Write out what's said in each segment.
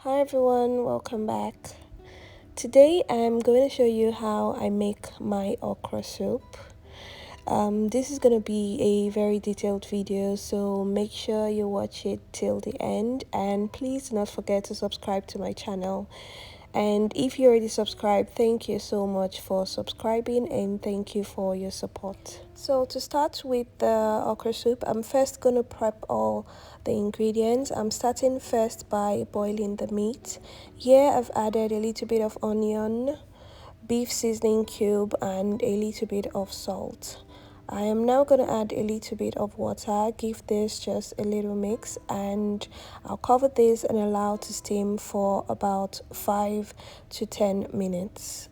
Hi everyone, welcome back. Today I'm going to show you how I make my okra soup. This is going to be a very detailed video, so make sure you watch it till the end, and please do not forget to subscribe to my channel. And if you already subscribed, thank you so much for subscribing and thank you for your support. So to start with the okra soup, I'm first going to prep all the ingredients. I'm starting first by boiling the meat. Here I've added a little bit of onion, beef seasoning cube, and a little bit of salt. I am now going to add a little bit of water, give this just a little mix, and I'll cover this and allow to steam for about 5 to 10 minutes.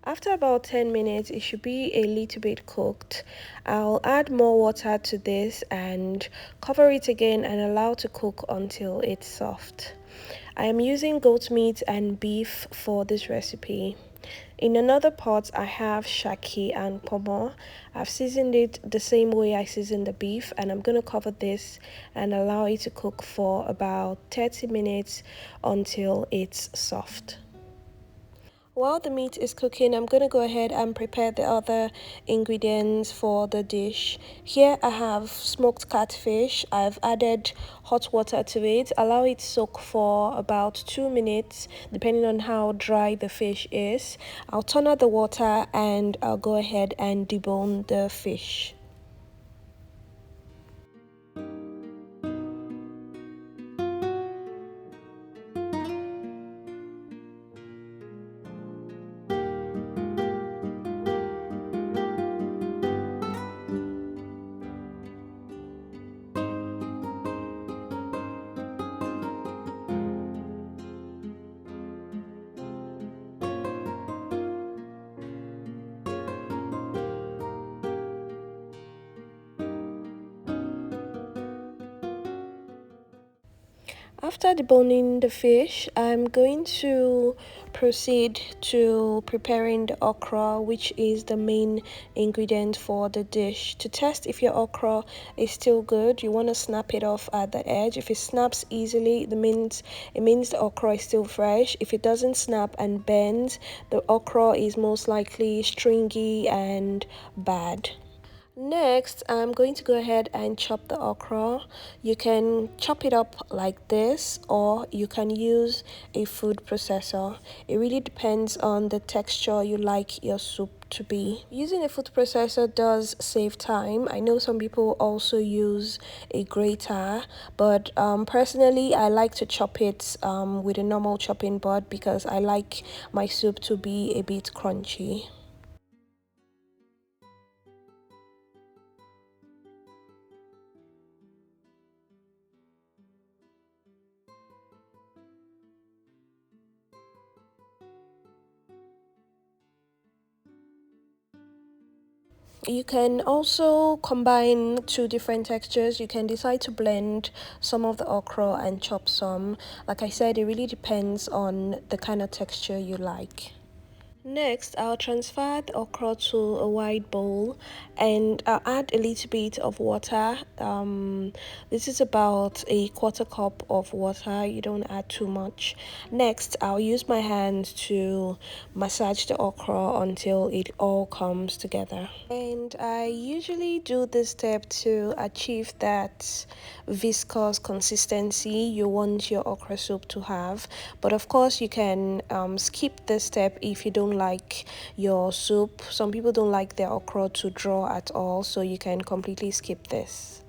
After about 10 minutes, it should be a little bit cooked. I'll add more water to this and cover it again and allow to cook until it's soft. I am using goat meat and beef for this recipe. In another pot, I have Shaki and Kpomo. I've seasoned it the same way I seasoned the beef, and I'm going to cover this and allow it to cook for about 30 minutes until it's soft. While the meat is cooking, I'm going to go ahead and prepare the other ingredients for the dish. Here I have smoked catfish. I've added hot water to it. Allow it to soak for about 2 minutes, depending on how dry the fish is. I'll turn out the water and I'll go ahead and debone the fish. After deboning the fish, I'm going to proceed to preparing the okra, which is the main ingredient for the dish. To test if your okra is still good, you want to snap it off at the edge. If it snaps easily, it means the okra is still fresh. If it doesn't snap and bends, the okra is most likely stringy and bad. Next, I'm going to go ahead and chop the okra. You can chop it up like this, or you can use a food processor. It really depends on the texture you like your soup to be. Using a food processor does save time. I know some people also use a grater, but personally I like to chop it with a normal chopping board because I like my soup to be a bit crunchy. You can also combine two different textures. You can decide to blend some of the okra and chop some. Like I said, it really depends on the kind of texture you like. Next, I'll transfer the okra to a wide bowl and I'll add a little bit of water. This is about a quarter cup of water. You don't add too much. Next, I'll use my hands to massage the okra until it all comes together. And I usually do this step to achieve that viscous consistency you want your okra soup to have. But of course, you can skip this step if you don't like your soup. Some people don't like their okra to draw at all, so you can completely skip this.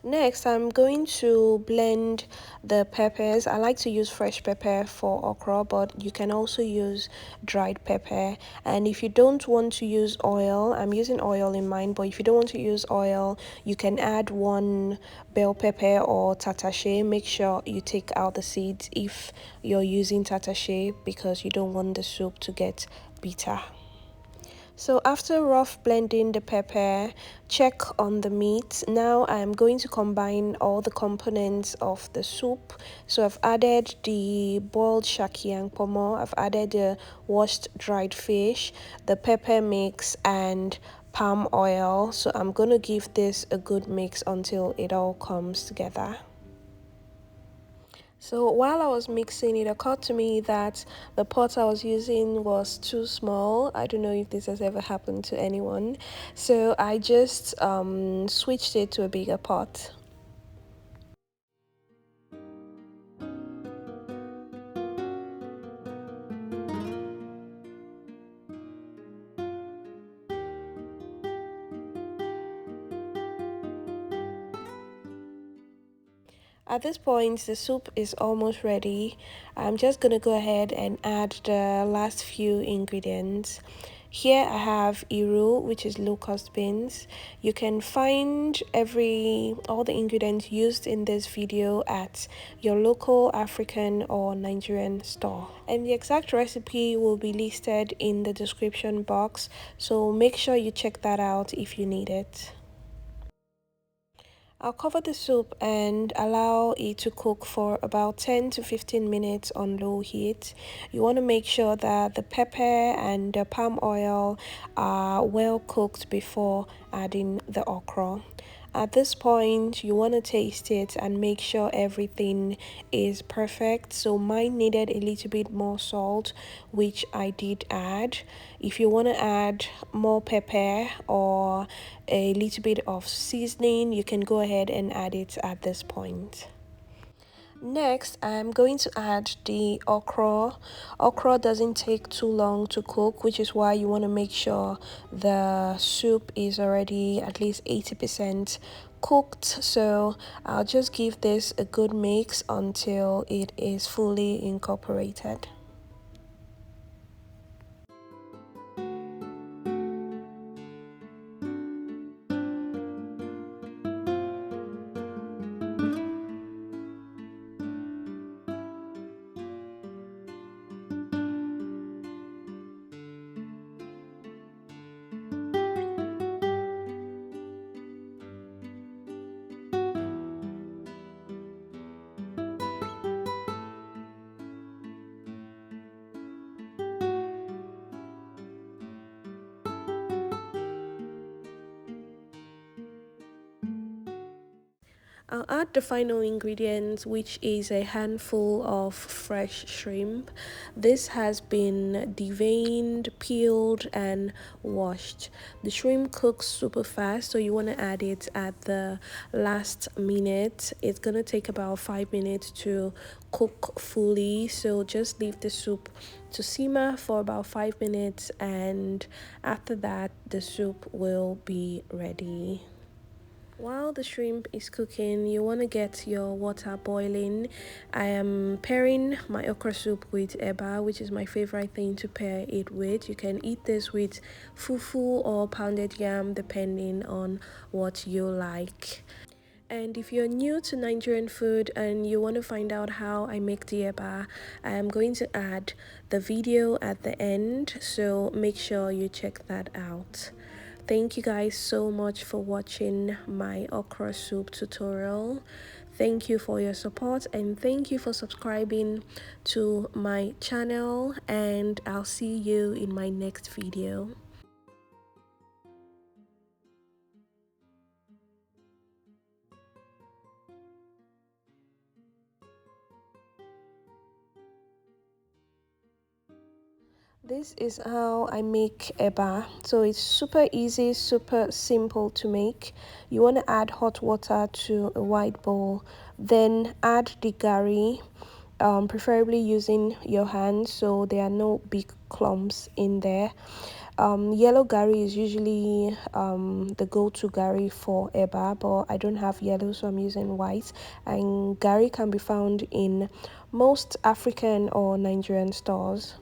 Next, I'm going to blend the peppers. I like to use fresh pepper for okra, but you can also use dried pepper. And if you don't want to use oil, I'm using oil in mine, but if you don't want to use oil, you can add 1 bell pepper or tatashe. Make sure you take out the seeds if you're using tatashe because you don't want the soup to get bitter. So after rough blending the pepper, check on the meat. Now I'm going to combine all the components of the soup. So I've added the boiled shaki and kpomo, I've added the washed dried fish, the pepper mix, and palm oil. So I'm going to give this a good mix until it all comes together. So while I was mixing, it occurred to me that the pot I was using was too small. I don't know if this has ever happened to anyone. So I just switched it to a bigger pot. At this point, the soup is almost ready. I'm just gonna go ahead and add the last few ingredients. Here I have iru, which is locust beans. You can find all the ingredients used in this video at your local African or Nigerian store. And the exact recipe will be listed in the description box, so make sure you check that out if you need it. I'll cover the soup and allow it to cook for about 10 to 15 minutes on low heat. You want to make sure that the pepper and the palm oil are well cooked before adding the okra. At this point, you want to taste it and make sure everything is perfect. So mine needed a little bit more salt, which I did add. If you want to add more pepper or a little bit of seasoning, you can go ahead and add it at this point. Next, I'm going to add the okra. Okra doesn't take too long to cook, which is why you want to make sure the soup is already at least 80% cooked. So I'll just give this a good mix until it is fully incorporated. I'll add the final ingredient, which is a handful of fresh shrimp. This has been deveined, peeled, and washed. The shrimp cooks super fast, so you want to add it at the last minute. It's gonna take about 5 minutes to cook fully, so just leave the soup to simmer for about 5 minutes, and after that the soup will be ready. While the shrimp is cooking, you want to get your water boiling. I am pairing my okra soup with eba, which is my favorite thing to pair it with. You can eat this with fufu or pounded yam, depending on what you like. And if you're new to Nigerian food and you want to find out how I make the eba, I am going to add the video at the end, so make sure you check that out. Thank you guys so much for watching my okra soup tutorial. Thank you for your support and thank you for subscribing to my channel, and I'll see you in my next video. This is how I make eba. So it's super easy, super simple to make. You want to add hot water to a white bowl, then add the gari, preferably using your hands so there are no big clumps in there. Yellow gari is usually the go-to gari for eba, but I don't have yellow, so I'm using white. And gari can be found in most African or Nigerian stores.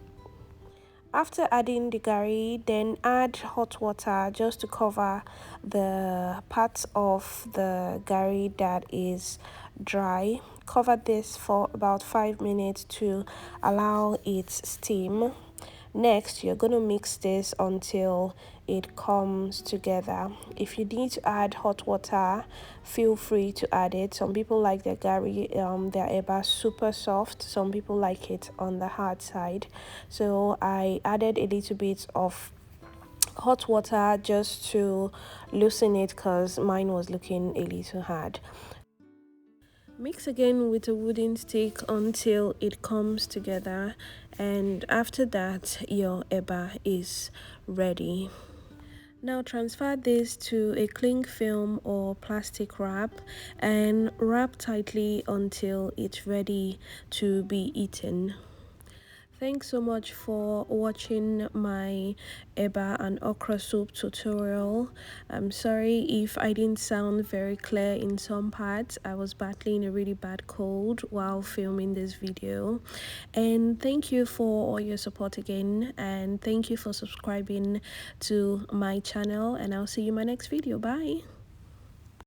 After adding the gari, then add hot water just to cover the parts of the gari that is dry. Cover this for about 5 minutes to allow it steam. Next, you're going to mix this until it comes together. If you need to add hot water, feel free to add it. Some people like their gari, their eba super soft. Some people like it on the hard side. So I added a little bit of hot water just to loosen it because mine was looking a little hard. Mix again with a wooden stick until it comes together, and after that your eba is ready. Now transfer this to a cling film or plastic wrap and wrap tightly until it's ready to be eaten. Thanks so much for watching my eba and okra soup tutorial. I'm sorry if I didn't sound very clear in some parts. I was battling a really bad cold while filming this video. And thank you for all your support again, and thank you for subscribing to my channel, and I'll see you in my next video. Bye.